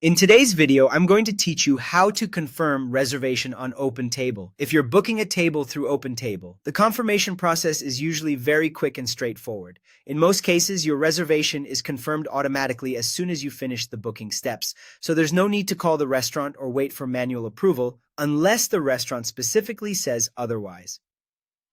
In today's video, I'm going to teach you how to confirm reservation on OpenTable. If you're booking a table through OpenTable, the confirmation process is usually very quick and straightforward. In most cases, your reservation is confirmed automatically as soon as you finish the booking steps, so there's no need to call the restaurant or wait for manual approval unless the restaurant specifically says otherwise.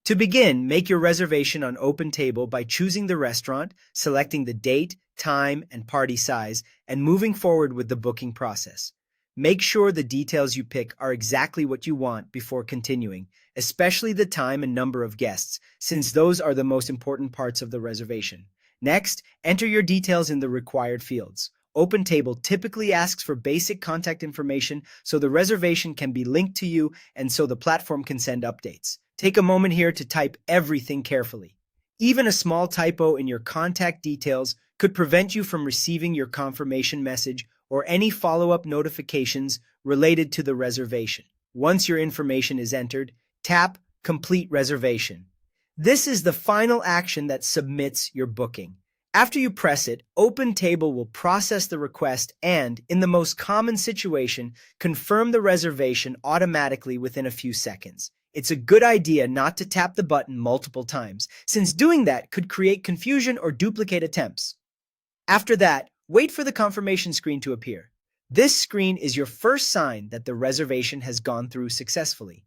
To begin, make your reservation on OpenTable by choosing the restaurant, selecting the date, time, and party size, and moving forward with the booking process. Make sure the details you pick are exactly what you want before continuing, especially the time and number of guests, since those are the most important parts of the reservation. Next, enter your details in the required fields. OpenTable typically asks for basic contact information so the reservation can be linked to you and so the platform can send updates. Take a moment here to type everything carefully. Even a small typo in your contact details could prevent you from receiving your confirmation message or any follow-up notifications related to the reservation. Once your information is entered, tap Complete Reservation. This is the final action that submits your booking. After you press it, OpenTable will process the request and, in the most common situation, confirm the reservation automatically within a few seconds. It's a good idea not to tap the button multiple times, since doing that could create confusion or duplicate attempts. After that, wait for the confirmation screen to appear. This screen is your first sign that the reservation has gone through successfully.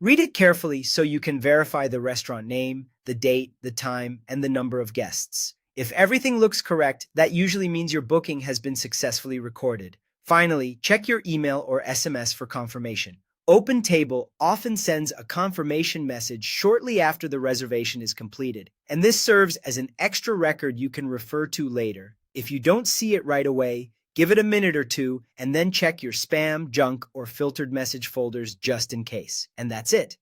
Read it carefully so you can verify the restaurant name, the date, the time, and the number of guests. If everything looks correct, that usually means your booking has been successfully recorded. Finally, check your email or SMS for confirmation. OpenTable often sends a confirmation message shortly after the reservation is completed, and this serves as an extra record you can refer to later. If you don't see it right away, give it a minute or two, and then check your spam, junk, or filtered message folders just in case. And that's it.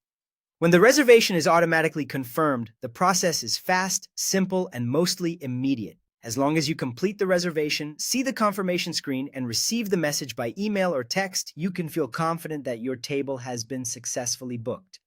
When the reservation is automatically confirmed, the process is fast, simple, and mostly immediate. As long as you complete the reservation, see the confirmation screen, and receive the message by email or text, you can feel confident that your table has been successfully booked.